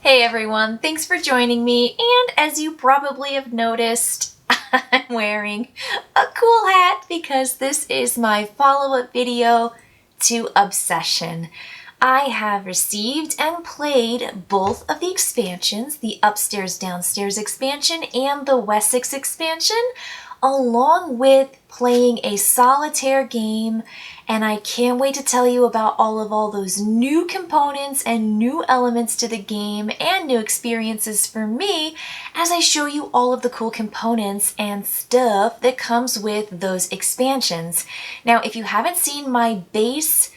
Hey everyone, thanks for joining me, and as you probably have noticed, I'm wearing a cool hat because this is my follow-up video to Obsession. I have received and played both of the expansions, the Upstairs Downstairs expansion and the Wessex expansion, along with playing a solitaire game, and I can't wait to tell you about all those new components and new elements to the game and new experiences for me as I show you all of the cool components and stuff that comes with those expansions. Now, if you haven't seen my base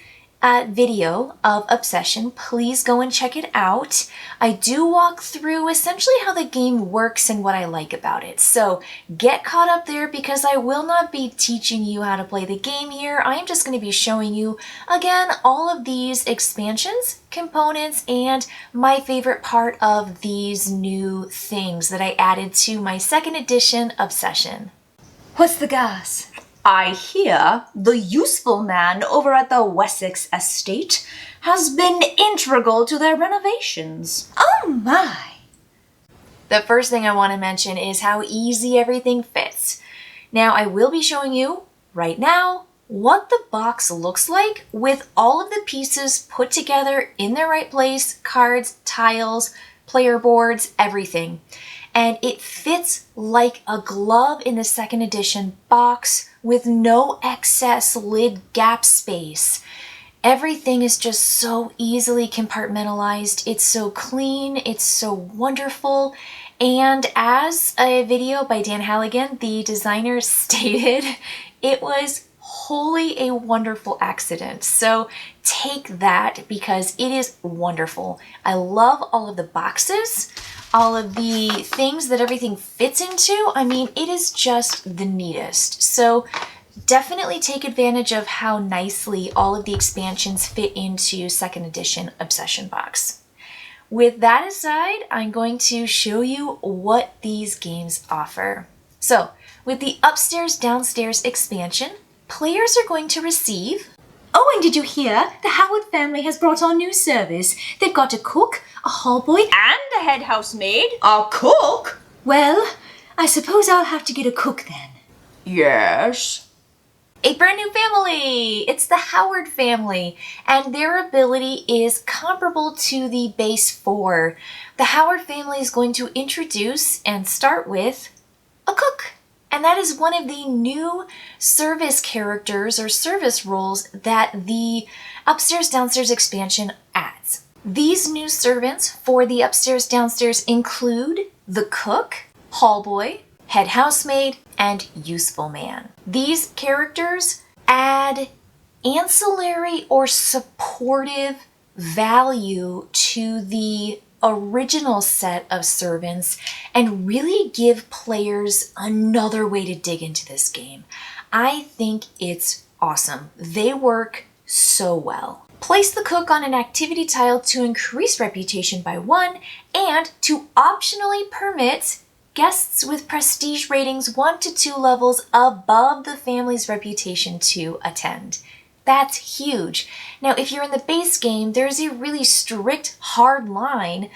video of Obsession, please go and check it out. I do walk through essentially how the game works and what I like about it. So get caught up there because I will not be teaching you how to play the game here. I'm just going to be showing you, again, all of these expansions, components, and my favorite part of these new things that I added to my second edition Obsession. What's the gas? I hear the useful man over at the Wessex estate has been integral to their renovations. Oh my! The first thing I want to mention is how easy everything fits. Now, I will be showing you right now what the box looks like with all of the pieces put together in their right place, cards, tiles, player boards, everything. And it fits like a glove in the second edition box with no excess lid gap space. Everything is just so easily compartmentalized. It's so clean, it's so wonderful. And as a video by Dan Halligan, the designer, stated, it was wholly a wonderful accident. So take that because it is wonderful. I love all of the boxes, all of the things that everything fits into. I mean, it is just the neatest. So definitely take advantage of how nicely all of the expansions fit into second edition Obsession box. With that aside, I'm going to show you what these games offer. So with the Upstairs Downstairs expansion, players are going to receive... Oh, and did you hear? The Howard family has brought on new service. They've got a cook, a hallboy, and a head housemaid. A cook? Well, I suppose I'll have to get a cook then. Yes. A brand new family! It's the Howard family, and their ability is comparable to the base 4. The Howard family is going to introduce and start with a cook. And that is one of the new service characters or service roles that the Upstairs Downstairs expansion adds. These new servants for the Upstairs Downstairs include the cook, hallboy, head housemaid, and useful man. These characters add ancillary or supportive value to the original set of servants and really give players another way to dig into this game. I think it's awesome. They work so well. Place the cook on an activity tile to increase reputation by 1 and to optionally permit guests with prestige ratings 1 to 2 levels above the family's reputation to attend. That's huge. Now, if you're in the base game, there's a really strict, hard line.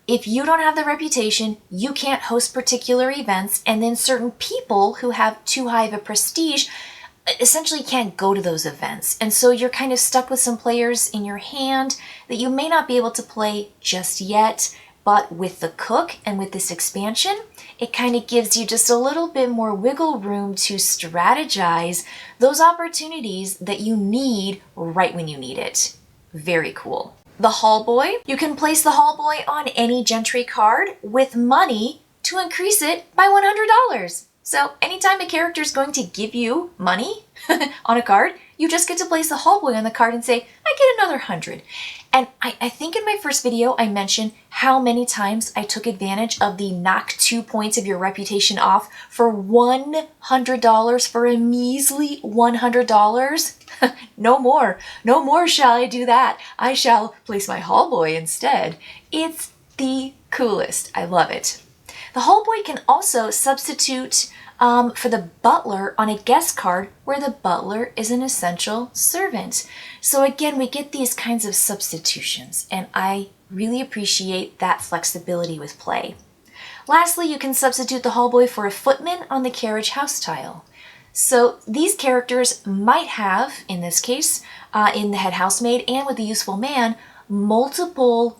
If you don't have the reputation, you can't host particular events, and then certain people who have too high of a prestige essentially can't go to those events. And so you're kind of stuck with some players in your hand that you may not be able to play just yet. But with the cook and with this expansion, it kind of gives you just a little bit more wiggle room to strategize those opportunities that you need right when you need it. Very cool. The hallboy, you can place the hallboy on any gentry card with money to increase it by $100. So anytime a character is going to give you money on a card, you just get to place the hallboy on the card and say, I get another 100. And I think in my first video, I mentioned how many times I took advantage of the knock 2 points of your reputation off for $100 for a measly $100. No more. No more shall I do that. I shall place my hallboy instead. It's the coolest. I love it. The hallboy can also substitute for the butler on a guest card where the butler is an essential servant. So again, we get these kinds of substitutions, and I really appreciate that flexibility with play. Lastly, you can substitute the hallboy for a footman on the carriage house tile. So these characters might have, in this case, in the head housemaid and with the useful man, multiple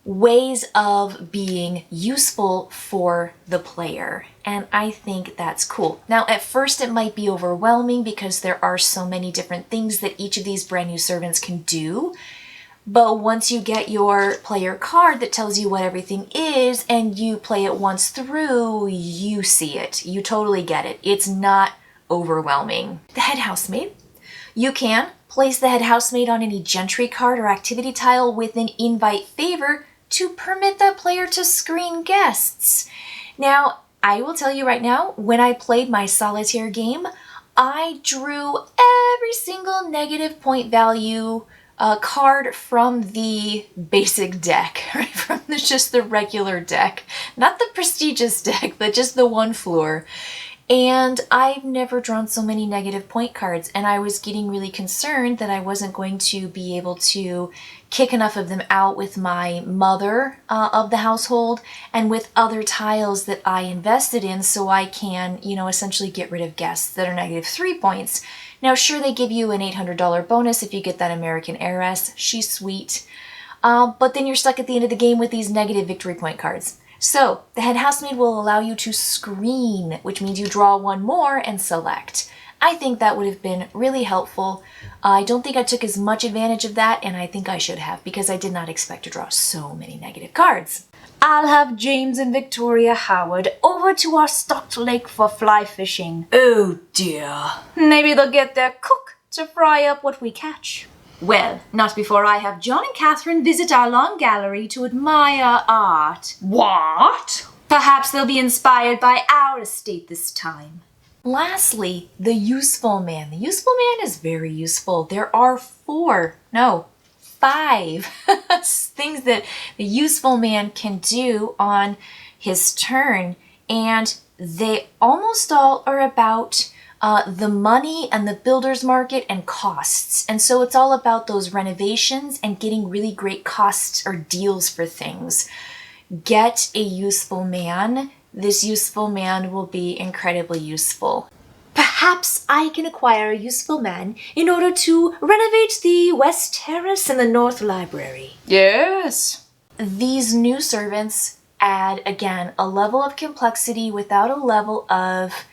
ways of being useful for the player. And I think that's cool. Now, at first it might be overwhelming because there are so many different things that each of these brand new servants can do. But once you get your player card that tells you what everything is and you play it once through, you see it. You totally get it. It's not overwhelming. The head housemaid. You can place the head housemaid on any gentry card or activity tile with an invite favor to permit that player to screen guests. Now, I will tell you right now, when I played my solitaire game, I drew every single negative point value card from the basic deck, right? From just the regular deck, not the prestigious deck, but just the one floor. And I've never drawn so many negative point cards, and I was getting really concerned that I wasn't going to be able to kick enough of them out with my mother of the household and with other tiles that I invested in, so I can, essentially get rid of guests that are -3 points. Now, sure, they give you an $800 bonus if you get that American heiress. She's sweet. But then you're stuck at the end of the game with these negative victory point cards. So the head housemaid will allow you to screen, which means you draw one more and select. I think that would have been really helpful. I don't think I took as much advantage of that, and I think I should have, because I did not expect to draw so many negative cards. I'll have James and Victoria Howard over to our stocked lake for fly fishing. Oh dear. Maybe they'll get their cook to fry up what we catch. Well, not before I have John and Catherine visit our long gallery to admire art. What? Perhaps they'll be inspired by our estate this time. Lastly, the useful man. The useful man is very useful. There are 5 things that the useful man can do on his turn, and they almost all are about the money and the builder's market and costs. And so it's all about those renovations and getting really great costs or deals for things. Get a useful man. This useful man will be incredibly useful. Perhaps I can acquire a useful man in order to renovate the West Terrace and the North Library. Yes. These new servants add, again, a level of complexity without a level of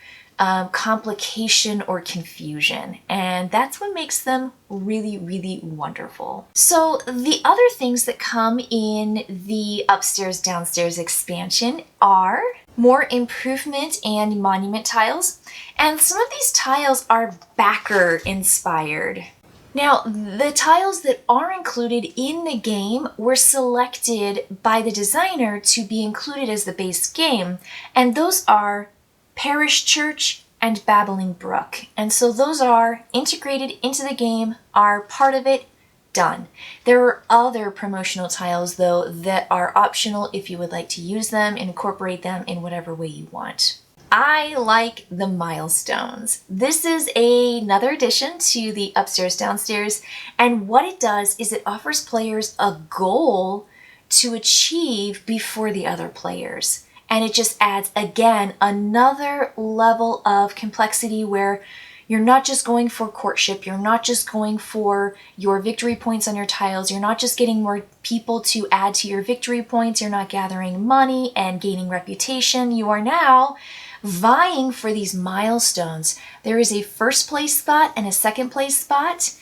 complication or confusion, and that's what makes them really, really wonderful. So the other things that come in the upstairs downstairs expansion are more improvement and monument tiles, and some of these tiles are backer inspired. Now, the tiles that are included in the game were selected by the designer to be included as the base game, and those are Parish Church and Babbling Brook. And so those are integrated into the game, are part of it, done. There are other promotional tiles, though, that are optional if you would like to use them, incorporate them in whatever way you want. I like the milestones. This is another addition to the upstairs downstairs, and what it does is it offers players a goal to achieve before the other players. And it just adds, again, another level of complexity where you're not just going for courtship, you're not just going for your victory points on your tiles, you're not just getting more people to add to your victory points, you're not gathering money and gaining reputation, you are now vying for these milestones. There is a first place spot and a second place spot,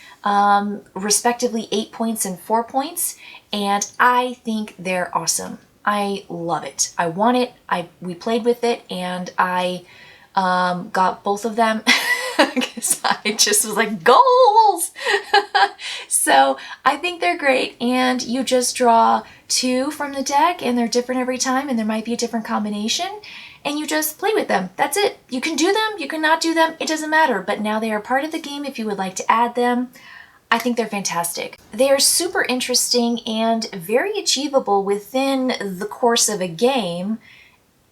respectively 8 points and 4 points, and I think they're awesome. I love it. I want it. We played with it, and I got both of them because I just was like, goals! So I think they're great, and you just draw 2 from the deck, and they're different every time, and there might be a different combination, and you just play with them. That's it. You can do them, you can not do them, it doesn't matter, but now they are part of the game if you would like to add them. I think they're fantastic. They are super interesting and very achievable within the course of a game.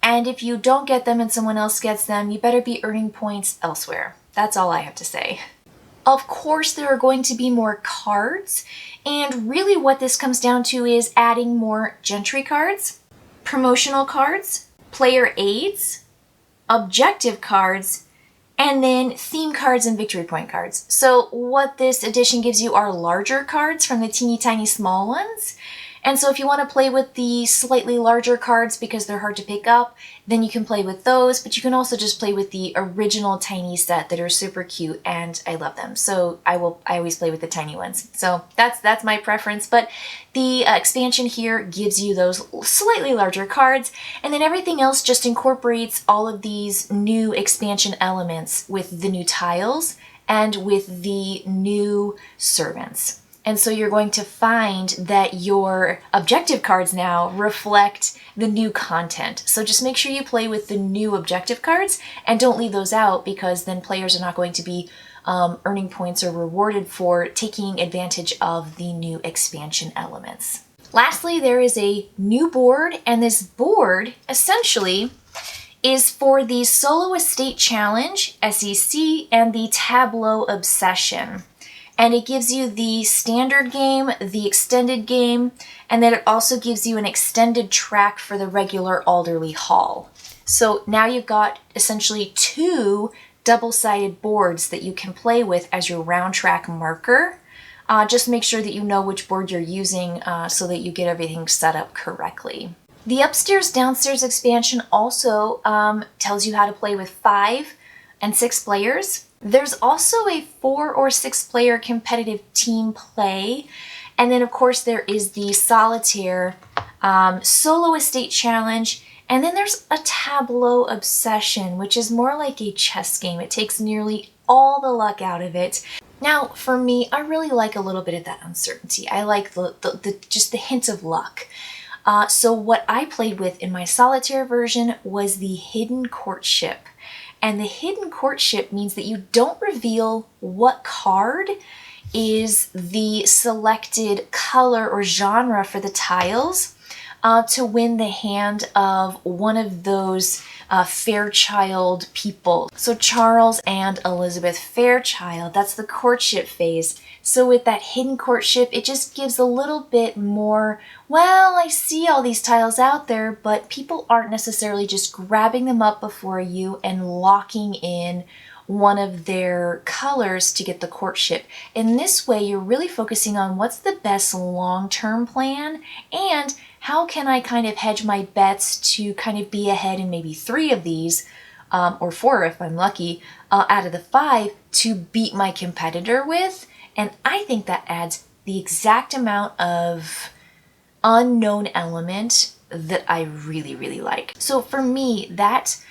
And if you don't get them and someone else gets them, you better be earning points elsewhere. That's all I have to say. Of course, there are going to be more cards, and really what this comes down to is adding more gentry cards, promotional cards, player aids, objective cards, and then theme cards and victory point cards. So what this edition gives you are larger cards from the teeny tiny small ones. And so if you want to play with the slightly larger cards because they're hard to pick up, then you can play with those, but you can also just play with the original tiny set that are super cute, and I love them. So I always play with the tiny ones. So that's my preference, but the expansion here gives you those slightly larger cards, and then everything else just incorporates all of these new expansion elements with the new tiles and with the new servants. And so you're going to find that your objective cards now reflect the new content. So just make sure you play with the new objective cards and don't leave those out, because then players are not going to be earning points or rewarded for taking advantage of the new expansion elements. Lastly, there is a new board, and this board essentially is for the Solo Estate Challenge, SEC, and the Tableau Obsession. And it gives you the standard game, the extended game, and then it also gives you an extended track for the regular Alderley Hall. So now you've got essentially 2 double-sided boards that you can play with as your round track marker. Just make sure that you know which board you're using so that you get everything set up correctly. The upstairs downstairs expansion also tells you how to play with 5 and 6 players. There's also a 4 or 6 player competitive team play. And then of course there is the Solitaire Solo Estate Challenge. And then there's a Tableau Obsession, which is more like a chess game. It takes nearly all the luck out of it. Now, for me, I really like a little bit of that uncertainty. I like just the hint of luck. So what I played with in my Solitaire version was the Hidden Courtship. And the Hidden Courtship means that you don't reveal what card is the selected color or genre for the tiles to win the hand of one of those Fairchild people. So Charles and Elizabeth Fairchild, that's the courtship phase. So with that Hidden Courtship, it just gives a little bit more, well, I see all these tiles out there, but people aren't necessarily just grabbing them up before you and locking in one of their colors to get the courtship. In this way, you're really focusing on what's the best long-term plan and how can I kind of hedge my bets to kind of be ahead in maybe 3 of these, or 4 if I'm lucky, out of the 5 to beat my competitor with. And I think that adds the exact amount of unknown element that I really, really like. So for me, that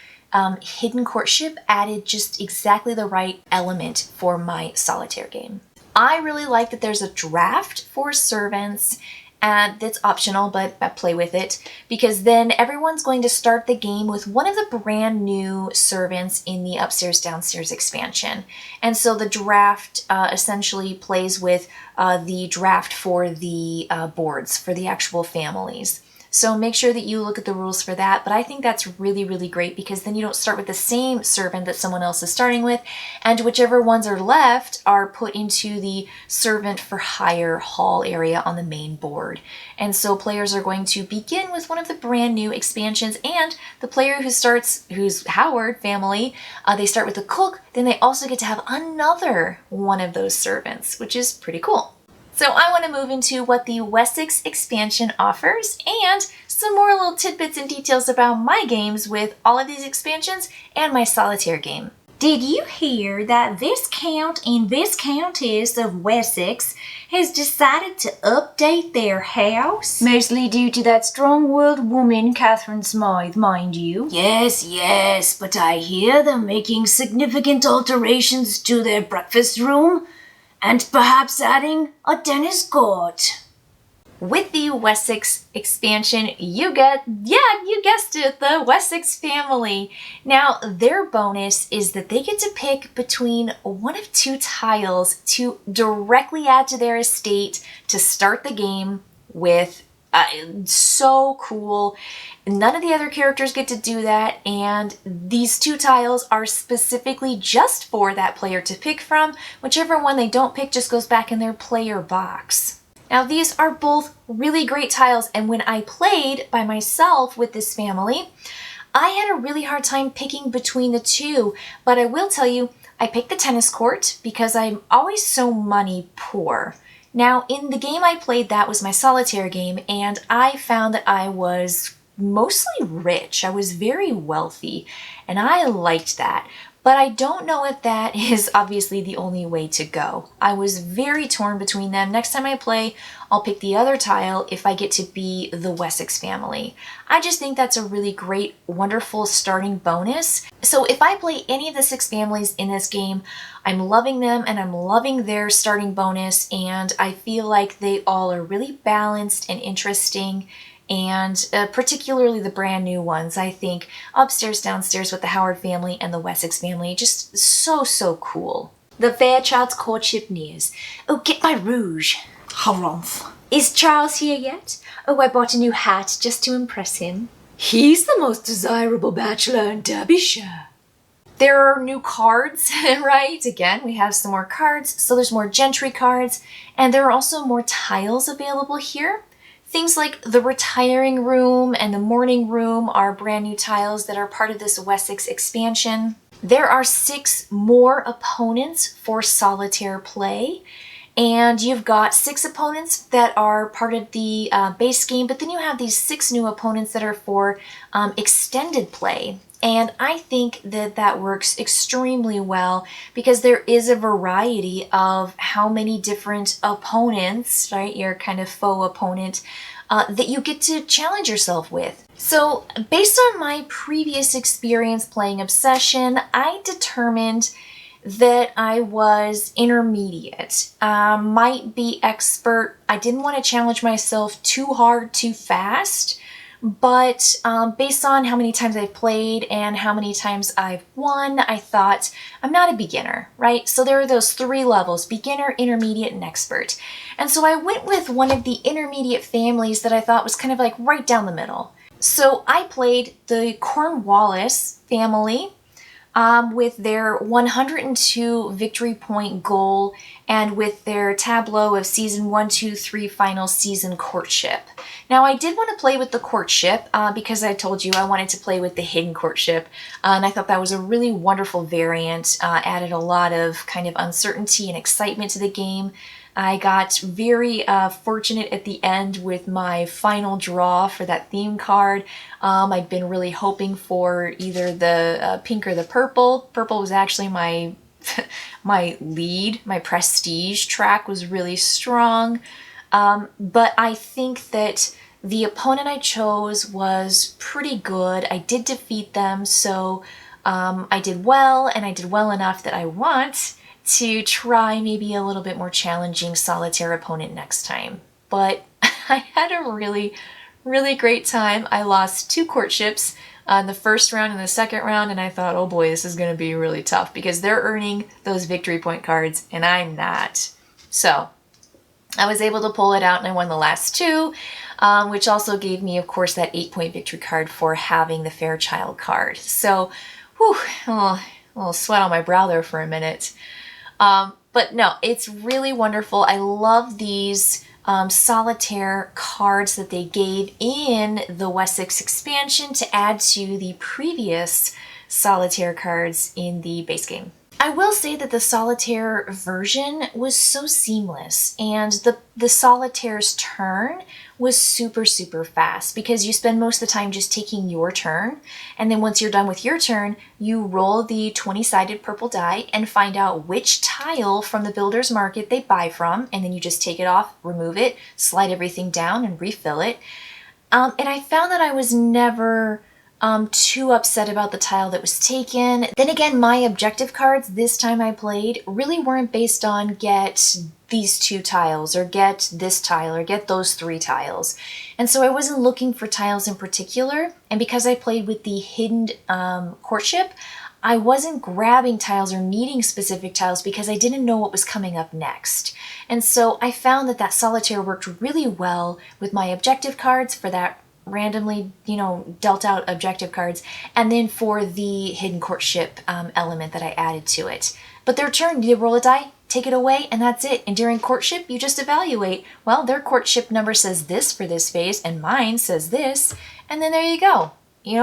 Hidden Courtship added just exactly the right element for my Solitaire game. I really like that there's a draft for servants, and that's optional, but play with it, because then everyone's going to start the game with one of the brand new servants in the upstairs downstairs expansion. And so the draft essentially plays with the draft for the boards for the actual families. So make sure that you look at the rules for that. But I think that's really, really great, because then you don't start with the same servant that someone else is starting with, and whichever ones are left are put into the servant for hire hall area on the main board. And so players are going to begin with one of the brand new expansions, and the player who's Howard family, they start with the cook, then they also get to have another one of those servants, which is pretty cool. So I want to move into what the Wessex expansion offers and some more little tidbits and details about my games with all of these expansions and my Solitaire game. Did you hear that Viscount and Viscountess of Wessex has decided to update their house? Mostly due to that strong-willed woman, Catherine Smythe, mind you. Yes, but I hear they're making significant alterations to their breakfast room, and perhaps adding a tennis court. With the Wessex expansion, you guessed it, the Wessex family. Now, their bonus is that they get to pick between one of 2 tiles to directly add to their estate to start the game with So cool. None of the other characters get to do that, and these 2 tiles are specifically just for that player to pick from. Whichever one they don't pick just goes back in their player box. Now these are both really great tiles, and when I played by myself with this family, I had a really hard time picking between the 2, but I will tell you, I picked the tennis court because I'm always so money poor. Now, in the game I played, that was my solitaire game, and I found that I was mostly rich. I was very wealthy, and I liked that. But I don't know if that is obviously the only way to go. I was very torn between them. Next time I play, I'll pick the other tile if I get to be the Wessex family. I just think that's a really great, wonderful starting bonus. So if I play any of the 6 families in this game, I'm loving them and I'm loving their starting bonus, and I feel like they all are really balanced and interesting. And particularly the brand new ones, I think Upstairs, Downstairs with the Howard family and the Wessex family, just so cool. The Fairchild's courtship nears. Oh, get my rouge. Harumph. Is Charles here yet? Oh, I bought a new hat just to impress him. He's the most desirable bachelor in Derbyshire. There are new cards, right? Again, we have some more cards, so there's more gentry cards, and there are also more tiles available here. Things like the retiring room and the morning room are brand new tiles that are part of this Wessex expansion. There are 6 more opponents for solitaire play, and you've got 6 opponents that are part of the base game, but then you have these 6 new opponents that are for extended play. And I think that that works extremely well because there is a variety of how many different opponents, right, your kind of faux opponent, that you get to challenge yourself with. So based on my previous experience playing Obsession, I determined that I was intermediate, might be expert. I didn't want to challenge myself too hard, too fast. But based on how many times I've played and how many times I've won, I thought I'm not a beginner, right? So there are those 3 levels, beginner, intermediate, and expert. And so I went with one of the intermediate families that I thought was kind of like right down the middle. So I played the Cornwallis family with their 102 victory point goal and with their tableau of season 1, 2, 3 final season courtship. Now I did want to play with the courtship because I told you I wanted to play with the hidden courtship, and I thought that was a really wonderful variant, added a lot of kind of uncertainty and excitement to the game. I got very fortunate at the end with my final draw for that theme card. I'd been really hoping for either the pink or the purple. Purple was actually my my lead. My prestige track was really strong. But I think that the opponent I chose was pretty good. I did defeat them, so I did well, and I did well enough that I want to try maybe a little bit more challenging solitaire opponent next time. But I had a really great time. I lost 2 courtships in the first round and the second round, and I thought, oh boy, this is going to be really tough because they're earning those victory point cards and I'm not. So I was able to pull it out and I won the last 2, which also gave me, of course, that 8-point victory card for having the Fairchild card. So, whew, a little sweat on my brow there for a minute. But no, it's really wonderful. I love these solitaire cards that they gave in the Wessex expansion to add to the previous solitaire cards in the base game. I will say that the solitaire version was so seamless, and the solitaire's turn was super fast because you spend most of the time just taking your turn, and then once you're done with your turn, you roll the 20-sided purple die and find out which tile from the builder's market they buy from, and then you just take it off, remove it, slide everything down, and refill it. And I found that I was never too upset about the tile that was taken. Then again, my objective cards this time I played really weren't based on get these 2 tiles or get this tile or get those 3 tiles. And so I wasn't looking for tiles in particular. And because I played with the hidden courtship, I wasn't grabbing tiles or needing specific tiles because I didn't know what was coming up next. And so I found that Solitaire worked really well with my objective cards for that randomly, dealt out objective cards, and then for the hidden courtship element that I added to it. But their turn, you roll a die, take it away, and that's it. And during courtship, you just evaluate. Well, their courtship number says this for this phase, and mine says this, and then there you go.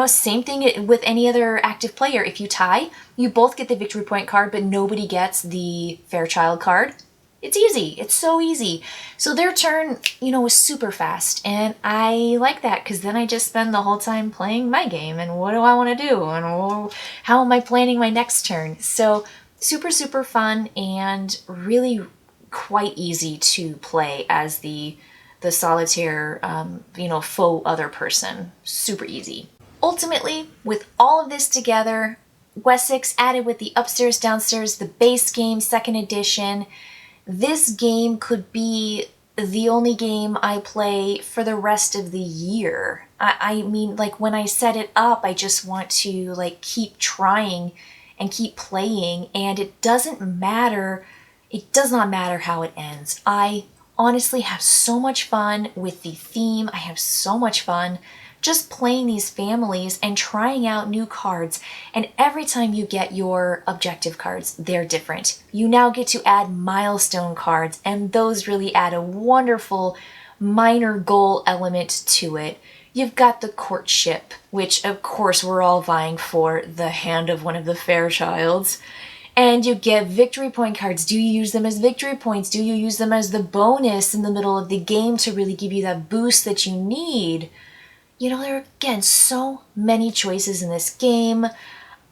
Same thing with any other active player. If you tie, you both get the victory point card, but nobody gets the Fairchild card. It's easy. It's so easy. So their turn, was super fast. And I like that because then I just spend the whole time playing my game. And what do I want to do? And how am I planning my next turn? So super, super fun and really quite easy to play as the solitaire, faux other person. Super easy. Ultimately, with all of this together, Wessex added with the upstairs, downstairs, the base game, second edition, this game could be the only game I play for the rest of the year. I mean, like when I set it up, I just want to keep trying and keep playing, and it doesn't matter. It does not matter how it ends. I honestly have so much fun with the theme. I have so much fun just playing these families and trying out new cards. And every time you get your objective cards, they're different. You now get to add milestone cards, and those really add a wonderful minor goal element to it. You've got the courtship, which of course we're all vying for the hand of one of the Fairchilds. And you get victory point cards. Do you use them as victory points? Do you use them as the bonus in the middle of the game to really give you that boost that you need? There are, again, so many choices in this game.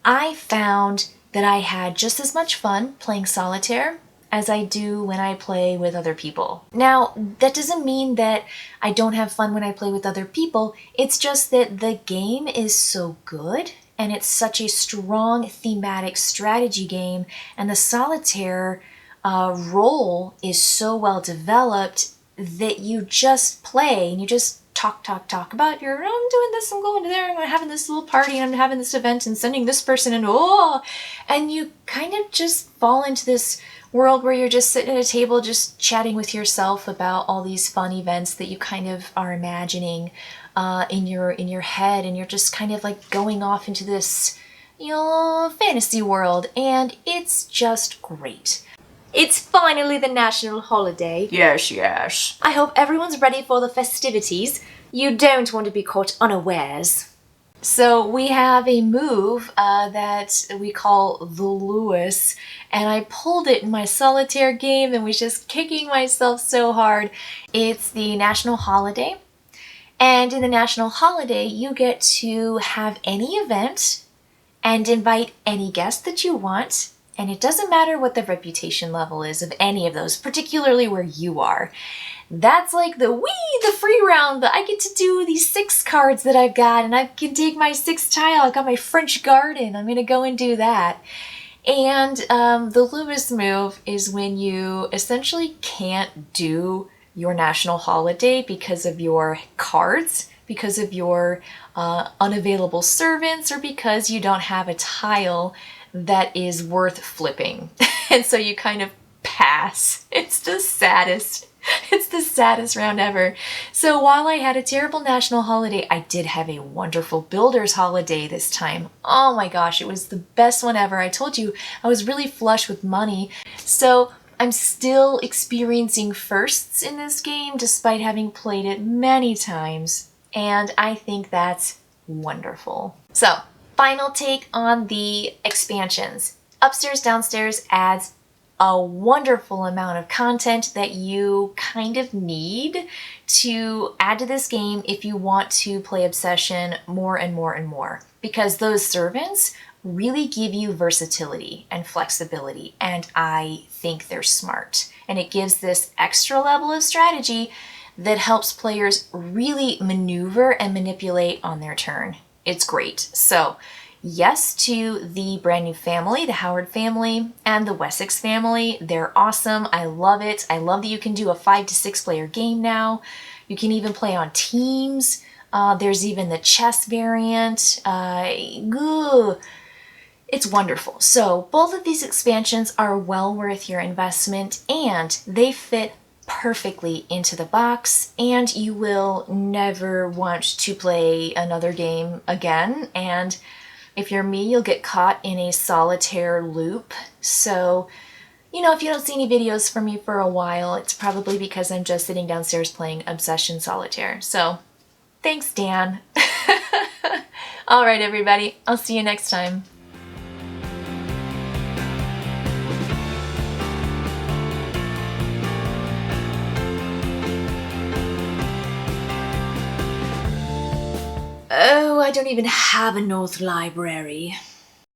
I found that I had just as much fun playing solitaire as I do when I play with other people. Now, that doesn't mean that I don't have fun when I play with other people. It's just that the game is so good, and it's such a strong thematic strategy game, and the solitaire role is so well developed that you just play and you just talk about I'm doing this, I'm going to there, I'm having this little party, and I'm having this event and sending this person and you kind of just fall into this world where you're just sitting at a table just chatting with yourself about all these fun events that you kind of are imagining in your head, and you're just kind of going off into this fantasy world, and it's just great. It's finally the national holiday. Yes, yes. I hope everyone's ready for the festivities. You don't want to be caught unawares. So we have a move that we call the Lewis, and I pulled it in my solitaire game and was just kicking myself so hard. It's the national holiday, and in the national holiday you get to have any event and invite any guest that you want. And it doesn't matter what the reputation level is of any of those, particularly where you are. That's like the free round, that I get to do these 6 cards that I've got, and I can take my 6th tile. I've got my French garden. I'm going to go and do that. And the Lewis move is when you essentially can't do your national holiday because of your cards, because of your unavailable servants, or because you don't have a tile that is worth flipping. And so you kind of pass. It's the saddest round ever. So while I had a terrible national holiday, I did have a wonderful builder's holiday this time. Oh my gosh, it was the best one ever. I told you I was really flush with money. So I'm still experiencing firsts in this game despite having played it many times. And I think that's wonderful. So, final take on the expansions. Upstairs, Downstairs adds a wonderful amount of content that you kind of need to add to this game if you want to play Obsession more and more and more. Because those servants really give you versatility and flexibility, and I think they're smart. And it gives this extra level of strategy that helps players really maneuver and manipulate on their turn. It's great. So, yes to the brand new family, the Howard family and the Wessex family. They're awesome. I love it. I love that you can do a 5 to 6 player game now. You can even play on teams. There's even the chess variant. It's wonderful. So both of these expansions are well worth your investment, and they fit perfectly into the box, and you will never want to play another game again. And if you're me, you'll get caught in a solitaire loop. So, if you don't see any videos from me for a while, it's probably because I'm just sitting downstairs playing Obsession Solitaire. So, thanks, Dan. All right, everybody. I'll see you next time. Oh, I don't even have a North Library.